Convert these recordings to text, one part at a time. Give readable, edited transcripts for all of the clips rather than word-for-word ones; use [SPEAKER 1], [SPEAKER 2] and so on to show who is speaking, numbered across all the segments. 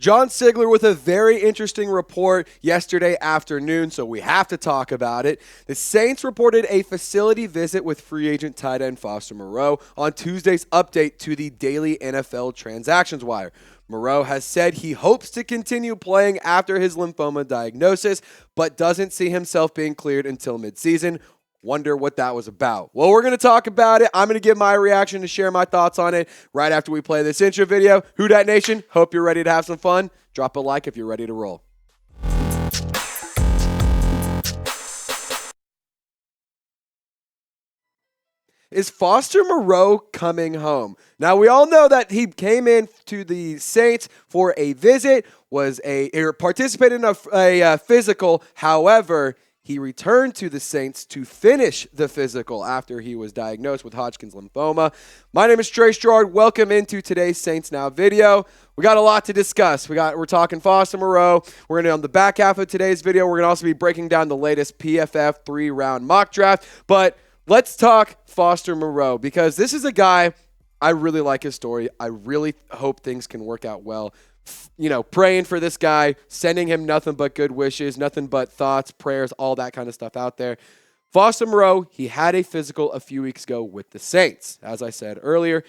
[SPEAKER 1] John Sigler with a very interesting report yesterday afternoon, so we have to talk about it. The Saints reported a facility visit with free agent tight end Foster Moreau on Tuesday's update to the daily NFL transactions wire. Moreau has said he hopes to continue playing after his lymphoma diagnosis, but doesn't see himself being cleared until midseason. Wonder what that was about. Well, we're going to talk about it. I'm going to give my reaction to share my thoughts on it right after we play this intro video. Who Dat Nation, hope you're ready to have some fun. Drop a like if you're ready to roll. Is Foster Moreau coming home? Now, we all know that he came in to the Saints for a visit, participated in a physical. However, he returned to the Saints to finish the physical after he was diagnosed with Hodgkin's lymphoma. My name is Trace Gerard. Welcome into today's Saints Now video. We got a lot to discuss. We're talking Foster Moreau. We're going to, on the back half of today's video, we're going to also be breaking down the latest PFF 3-round mock draft. But let's talk Foster Moreau, because this is a guy, I really like his story. I really hope things can work out well. You know, praying for this guy, sending him nothing but good wishes, nothing but thoughts, prayers, all that kind of stuff out there. Foster Moreau, he had a physical a few weeks ago with the Saints. As I said earlier,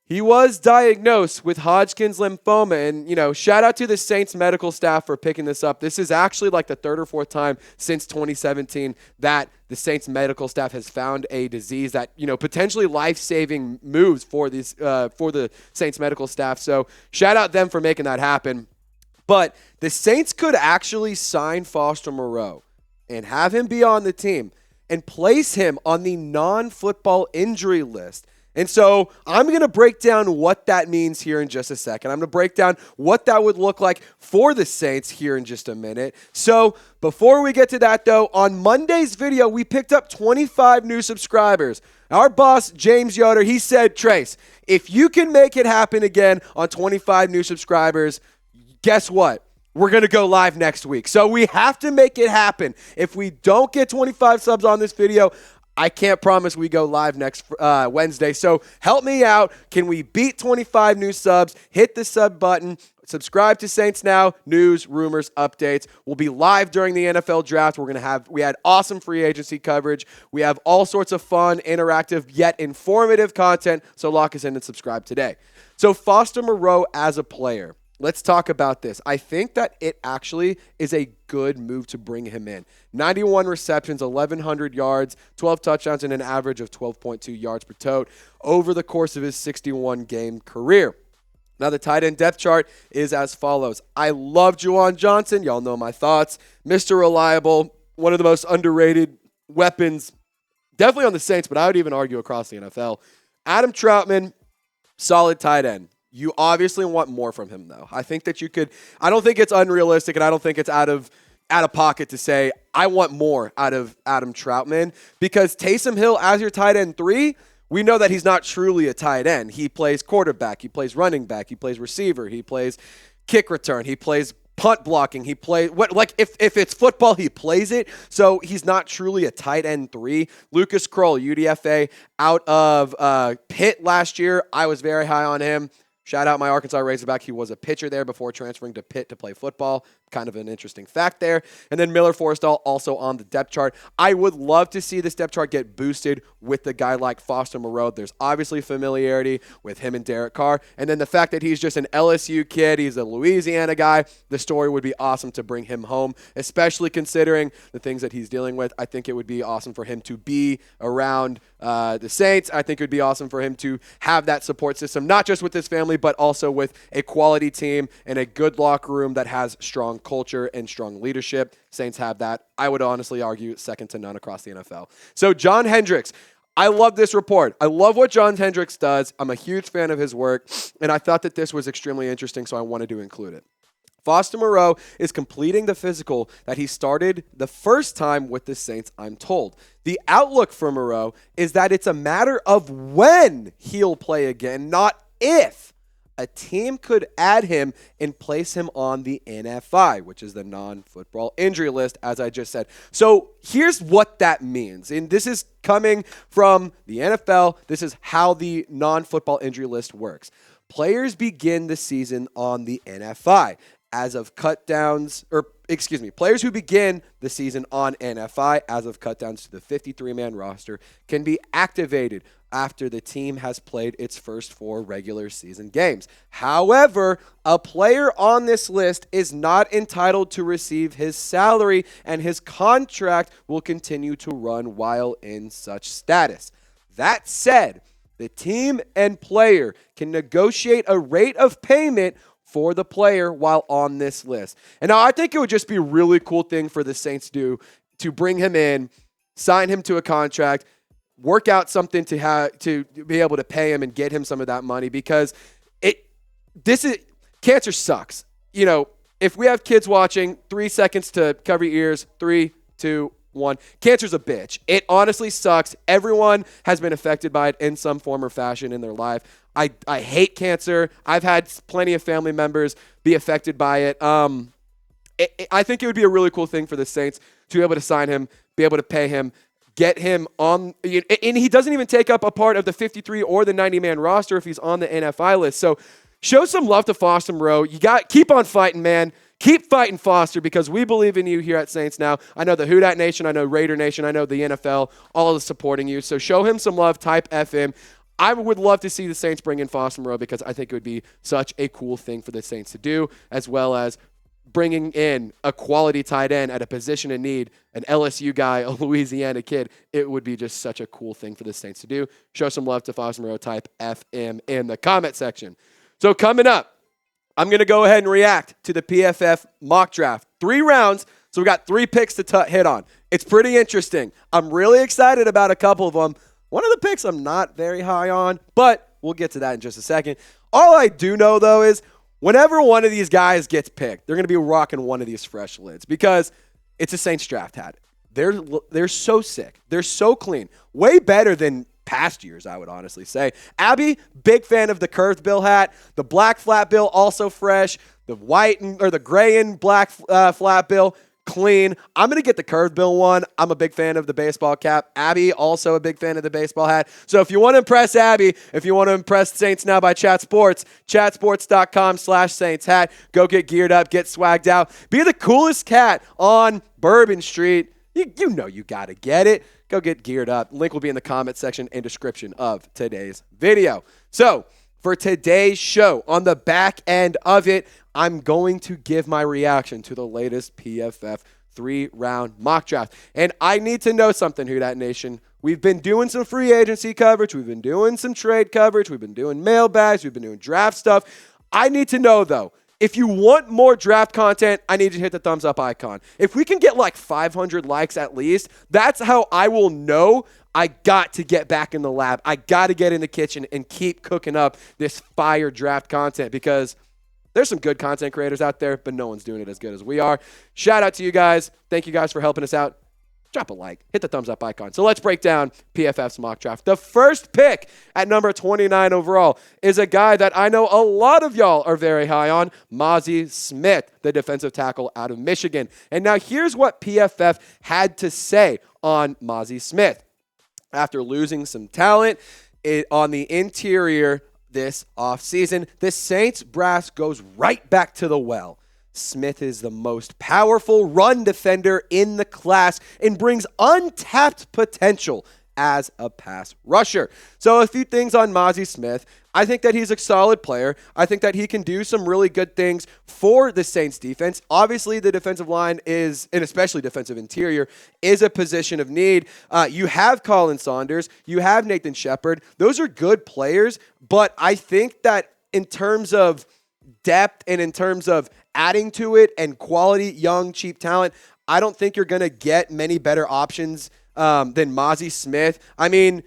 [SPEAKER 1] he was diagnosed with Hodgkin's lymphoma, and, you know, shout out to the Saints medical staff for picking this up. This is actually like the third or fourth time since 2017 that the Saints medical staff has found a disease that, you know, potentially life-saving moves for the Saints medical staff. So shout out them for making that happen. But the Saints could actually sign Foster Moreau and have him be on the team and place him on the non-football injury list. And so I'm going to break down what that means here in just a second. I'm going to break down what that would look like for the Saints here in just a minute. So before we get to that, though, on Monday's video, we picked up 25 new subscribers. Our boss, James Yoder, he said, Trace, if you can make it happen again on 25 new subscribers, guess what? We're going to go live next week. So we have to make it happen. If we don't get 25 subs on this video, I can't promise we go live next Wednesday. So help me out. Can we beat 25 new subs? Hit the sub button. Subscribe to Saints Now, news, rumors, updates. We'll be live during the NFL draft. We had awesome free agency coverage. We have all sorts of fun, interactive, yet informative content. So lock us in and subscribe today. So Foster Moreau as a player. Let's talk about this. I think that it actually is a good move to bring him in. 91 receptions, 1,100 yards, 12 touchdowns, and an average of 12.2 yards per tote over the course of his 61-game career. Now, the tight end depth chart is as follows. I love Juwan Johnson. Y'all know my thoughts. Mr. Reliable, one of the most underrated weapons, definitely on the Saints, but I would even argue across the NFL. Adam Troutman, solid tight end. You obviously want more from him, though. I think that you could. I don't think it's unrealistic, and I don't think it's out of pocket to say I want more out of Adam Troutman, because Taysom Hill as your tight end 3, we know that he's not truly a tight end. He plays quarterback, he plays running back, he plays receiver, he plays kick return, he plays punt blocking, he plays if it's football, he plays it. So he's not truly a tight end 3. Lucas Kroll, UDFA, out of Pitt last year. I was very high on him. Shout out my Arkansas Razorback. He was a pitcher there before transferring to Pitt to play football. Kind of an interesting fact there. And then Miller Forrestall also on the depth chart. I would love to see this depth chart get boosted with a guy like Foster Moreau. There's obviously familiarity with him and Derek Carr. And then the fact that he's just an LSU kid, he's a Louisiana guy, the story would be awesome to bring him home, especially considering the things that he's dealing with. I think it would be awesome for him to be around the Saints. I think it would be awesome for him to have that support system, not just with his family, but also with a quality team and a good locker room that has strong culture and strong leadership. Saints have that. I would honestly argue second to none across the NFL. So John Hendricks, I love this report. I love what John Hendricks does. I'm a huge fan of his work, and I thought that this was extremely interesting, so I wanted to include it. Foster Moreau is completing the physical that he started the first time with the Saints, I'm told. The outlook for Moreau is that it's a matter of when he'll play again, not if. A team could add him and place him on the NFI, which is the non-football injury list, as I just said. So here's what that means. And this is coming from the NFL. This is how the non-football injury list works. Players begin the season on the NFI. as of players who begin the season on NFI as of cutdowns to the 53-man roster can be activated after the team has played its first 4 regular season games. However, a player on this list is not entitled to receive his salary, and his contract will continue to run while in such status. That said, the team and player can negotiate a rate of payment for the player while on this list. And now I think it would just be a really cool thing for the Saints to do, to bring him in, sign him to a contract, work out something to be able to pay him and get him some of that money, because cancer sucks. You know, if we have kids watching, 3 seconds to cover your ears, 3, 2, 1. Cancer's a bitch. It honestly sucks. Everyone has been affected by it in some form or fashion in their life. I hate cancer. I've had plenty of family members be affected by it. I think it would be a really cool thing for the Saints to be able to sign him, be able to pay him, get him on, and he doesn't even take up a part of the 53 or the 90-man roster if he's on the NFI list. So show some love to Foster Moreau. Keep on fighting, man. Keep fighting, Foster, because we believe in you here at Saints Now. I know the Who Dat Nation, I know Raider Nation, I know the NFL, all is supporting you. So show him some love, type FM. I would love to see the Saints bring in Foster Moreau, because I think it would be such a cool thing for the Saints to do, as well as bringing in a quality tight end at a position of need, an LSU guy, a Louisiana kid. It would be just such a cool thing for the Saints to do. Show some love to Foster Moreau, type FM in the comment section. So coming up, I'm going to go ahead and react to the PFF mock draft. 3 rounds, so we got 3 picks to hit on. It's pretty interesting. I'm really excited about a couple of them. One of the picks I'm not very high on, but we'll get to that in just a second. All I do know, though, is whenever one of these guys gets picked, they're going to be rocking one of these fresh lids, because it's a Saints draft hat. They're so sick. They're so clean. Way better than past years, I would honestly say. Abby, big fan of the curved bill hat. The black flat bill, also fresh. The white or the gray and black flat bill, clean. I'm going to get the curved bill one. I'm a big fan of the baseball cap. Abby, also a big fan of the baseball hat. So if you want to impress Abby, if you want to impress Saints Now by Chat Sports, chatsports.com/Saints hat. Go get geared up, get swagged out. Be the coolest cat on Bourbon Street. You know you got to get it. Go get geared up. Link will be in the comment section and description of today's video. So for today's show, on the back end of it, I'm going to give my reaction to the latest PFF 3-round mock draft. And I need to know something, Who Dat Nation. We've been doing some free agency coverage. We've been doing some trade coverage. We've been doing mailbags. We've been doing draft stuff. I need to know, though, if you want more draft content, I need you to hit the thumbs up icon. If we can get like 500 likes at least, that's how I will know I got to get back in the lab. I got to get in the kitchen and keep cooking up this fire draft content, because there's some good content creators out there, but no one's doing it as good as we are. Shout out to you guys. Thank you guys for helping us out. Drop a like. Hit the thumbs up icon. So let's break down PFF's mock draft. The first pick at number 29 overall is a guy that I know a lot of y'all are very high on, Mazi Smith, the defensive tackle out of Michigan. And now here's what PFF had to say on Mazi Smith. After losing some talent on the interior this offseason, the Saints brass goes right back to the well. Smith is the most powerful run defender in the class and brings untapped potential as a pass rusher. So a few things on Mazi Smith. I think that he's a solid player. I think that he can do some really good things for the Saints defense. Obviously, the defensive line is, and especially defensive interior, is a position of need. You have Colin Saunders. You have Nathan Shepard. Those are good players, but I think that in terms of depth and in terms of adding to it and quality, young, cheap talent, I don't think you're going to get many better options than Mazi Smith. I mean,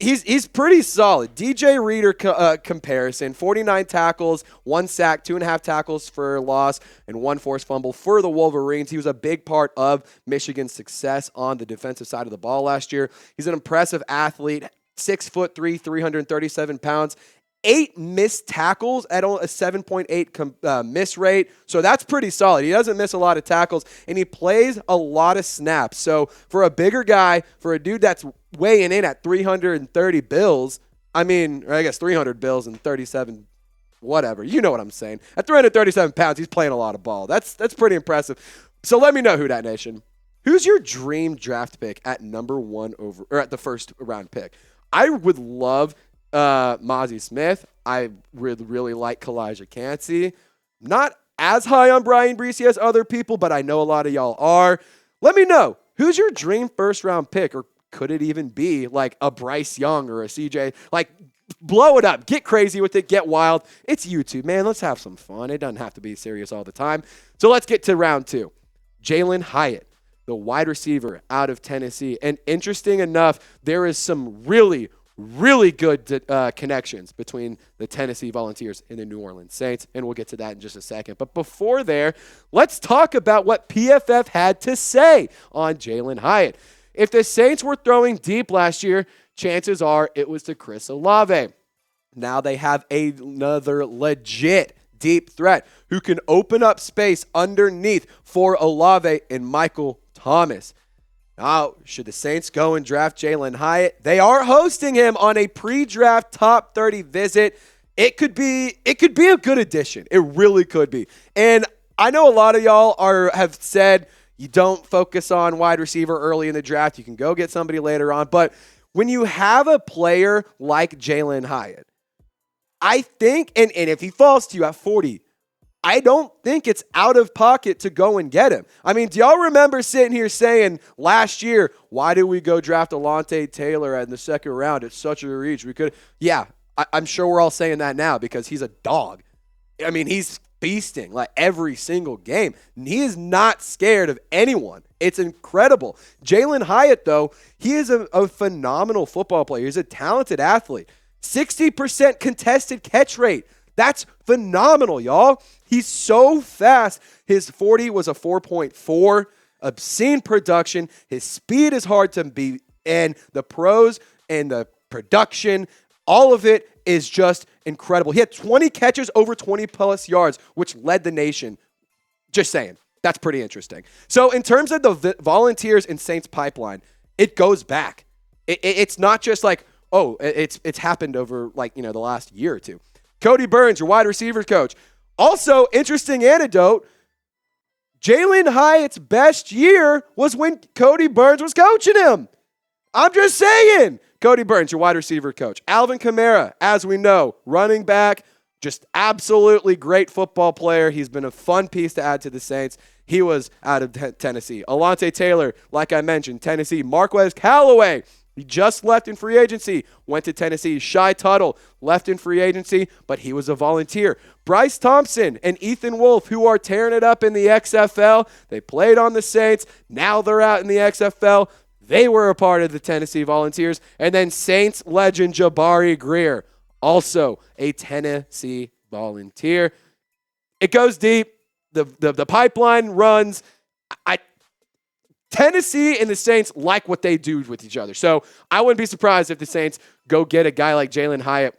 [SPEAKER 1] he's pretty solid. DJ Reader comparison, 49 tackles, 1 sack, 2.5 tackles for loss, and 1 forced fumble for the Wolverines. He was a big part of Michigan's success on the defensive side of the ball last year. He's an impressive athlete, 6'3", 337 pounds. 8 missed tackles at a 7.8 miss rate. So that's pretty solid. He doesn't miss a lot of tackles, and he plays a lot of snaps. So for a bigger guy, for a dude that's weighing in at 330 bills, I mean, or I guess 300 bills and 37 whatever. You know what I'm saying. At 337 pounds, he's playing a lot of ball. That's pretty impressive. So let me know, Who Dat Nation. Who's your dream draft pick at number 1 or at the first round pick? I would love Mazi Smith. I would really like Kalijah Cansey. Not as high on Brian Breesy as other people, but I know a lot of y'all are. Let me know. Who's your dream first round pick? Or could it even be like a Bryce Young or a CJ? Like, blow it up. Get crazy with it. Get wild. It's YouTube, man. Let's have some fun. It doesn't have to be serious all the time. So let's get to round 2. Jalin Hyatt, the wide receiver out of Tennessee. And interesting enough, there is some really good connections between the Tennessee Volunteers and the New Orleans Saints, and we'll get to that in just a second. But before there, let's talk about what PFF had to say on Jalin Hyatt. If the Saints were throwing deep last year, chances are it was to Chris Olave. Now they have another legit deep threat who can open up space underneath for Olave and Michael Thomas. Now, should the Saints go and draft Jalin Hyatt? They are hosting him on a pre-draft top 30 visit. It could be a good addition. It really could be. And I know a lot of y'all have said you don't focus on wide receiver early in the draft. You can go get somebody later on. But when you have a player like Jalin Hyatt, I think, and if he falls to you at 40, I don't think it's out of pocket to go and get him. I mean, do y'all remember sitting here saying last year, why did we go draft Alontae Taylor in the second round? It's such a reach. We could, yeah, I'm sure we're all saying that now because he's a dog. I mean, he's feasting like every single game. And he is not scared of anyone. It's incredible. Jalin Hyatt, though, he is a phenomenal football player. He's a talented athlete. 60% contested catch rate. That's phenomenal, y'all. He's so fast. His 40 was a 4.4. Obscene production. His speed is hard to beat. And the pros and the production, all of it is just incredible. He had 20 catches over 20-plus yards, which led the nation. Just saying. That's pretty interesting. So in terms of the Volunteers and Saints pipeline, it goes back. It's not just like, oh, it's happened over like, the last year or two. Cody Burns, your wide receivers coach. Also, interesting anecdote, Jalin Hyatt's best year was when Cody Burns was coaching him. I'm just saying. Cody Burns, your wide receiver coach. Alvin Kamara, as we know, running back, just absolutely great football player. He's been a fun piece to add to the Saints. He was out of Tennessee. Alontae Taylor, like I mentioned, Tennessee. Marquez Callaway, he just left in free agency, went to Tennessee. Shy Tuttle left in free agency, but he was a Volunteer. Bryce Thompson and Ethan Wolf, who are tearing it up in the XFL. They played on the Saints. Now they're out in the XFL. They were a part of the Tennessee Volunteers. And then Saints legend Jabari Greer, also a Tennessee Volunteer. It goes deep. The pipeline runs. Tennessee and the Saints like what they do with each other. So I wouldn't be surprised if the Saints go get a guy like Jalin Hyatt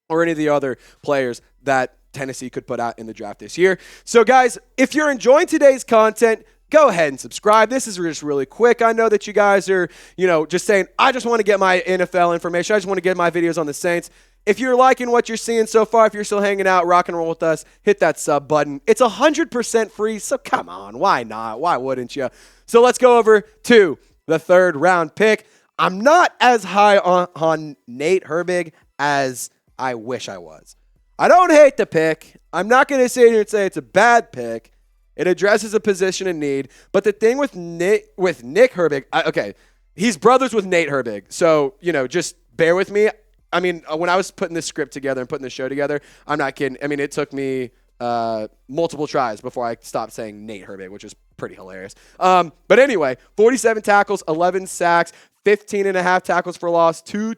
[SPEAKER 1] or any of the other players that Tennessee could put out in the draft this year. So guys, if you're enjoying today's content, go ahead and subscribe. This is just really quick. I know that you guys are, just saying, I just want to get my NFL information. I just want to get my videos on the Saints. If you're liking what you're seeing so far, if you're still hanging out, rock and roll with us, hit that sub button. It's 100% free, so come on. Why not? Why wouldn't you? So let's go over to the third round pick. I'm not as high on Nate Herbig as I wish I was. I don't hate the pick. I'm not going to sit here and say it's a bad pick. It addresses a position in need. But the thing with Nick Herbig, okay, he's brothers with Nate Herbig. So, just bear with me. I mean, when I was putting this script together and putting this show together, I'm not kidding. I mean, it took me multiple tries before I stopped saying Nate Herbig, which is pretty hilarious. But anyway, 47 tackles, 11 sacks, 15 and a half tackles for loss, two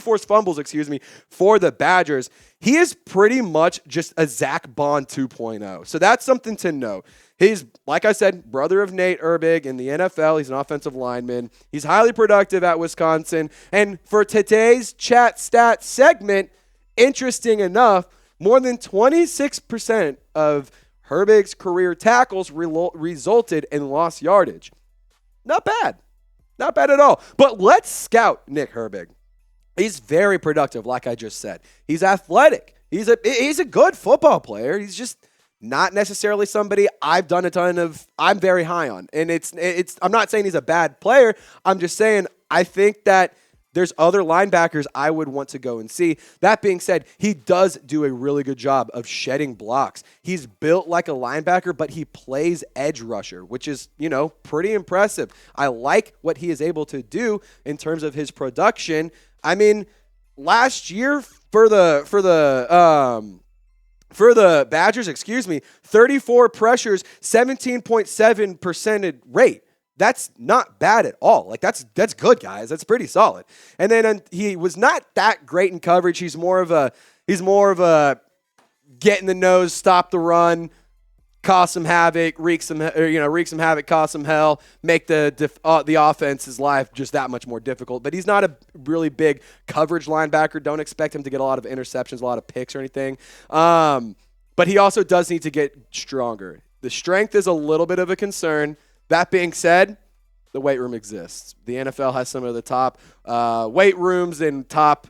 [SPEAKER 1] forced fumbles, for the Badgers. He is pretty much just a Zach Bond 2.0. So that's something to note. He's, like I said, brother of Nate Herbig in the NFL. He's an offensive lineman. He's highly productive at Wisconsin. And for today's chat stat segment, interesting enough, more than 26% of Herbig's career tackles resulted in lost yardage. Not bad. Not bad at all. But let's scout Nick Herbig. He's very productive, like I just said. He's athletic. He's a good football player. He's just not necessarily somebody I'm very high on. And I'm not saying he's a bad player. I'm just saying I think that there's other linebackers I would want to go and see. That being said, he does do a really good job of shedding blocks. He's built like a linebacker, but he plays edge rusher, which is, pretty impressive. I like what he is able to do in terms of his production. I mean, last year for the Badgers, 34 pressures, 17.7% rate. That's not bad at all. Like that's good, guys. That's pretty solid. And then he was not that great in coverage. He's more of a get in the nose, stop the run, cause some havoc, wreak some havoc, cause some hell, make the offense's life just that much more difficult. But he's not a really big coverage linebacker. Don't expect him to get a lot of interceptions, a lot of picks or anything. But he also does need to get stronger. The strength is a little bit of a concern. That being said, the weight room exists. The NFL has some of the top weight rooms and top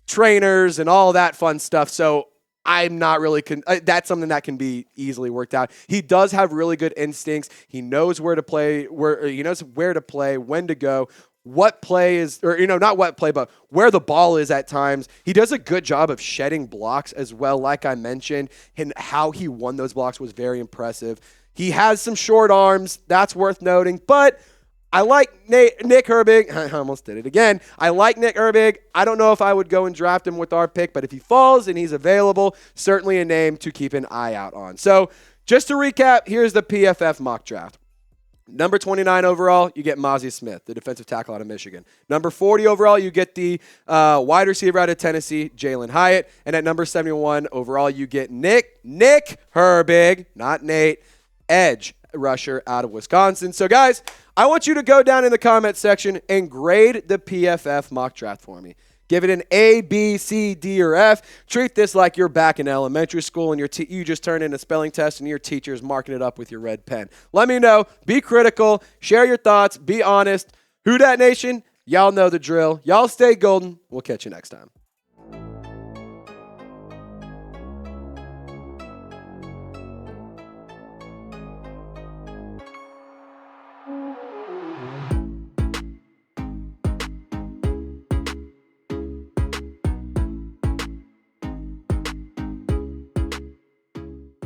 [SPEAKER 1] trainers and all that fun stuff. So I'm not really that's something that can be easily worked out. He does have really good instincts. He knows where to play, when to go, what play is, or not what play, but where the ball is at times. He does a good job of shedding blocks as well, like I mentioned, and how he won those blocks was very impressive. He has some short arms. That's worth noting. But I like Nick Herbig. I almost did it again. I like Nick Herbig. I don't know if I would go and draft him with our pick, but if he falls and he's available, certainly a name to keep an eye out on. So just to recap, here's the PFF mock draft. Number 29 overall, you get Mazi Smith, the defensive tackle out of Michigan. Number 40 overall, you get the wide receiver out of Tennessee, Jalin Hyatt. And at number 71 overall, you get Nick Herbig, not Nate, edge rusher out of Wisconsin. So, guys, I want you to go down in the comment section and grade the PFF mock draft for me. Give it an A, B, C, D, or F. Treat this like you're back in elementary school and you just turned in a spelling test and your teacher's marking it up with your red pen. Let me know. Be critical. Share your thoughts. Be honest. Who Dat Nation? Y'all know the drill. Y'all stay golden. We'll catch you next time.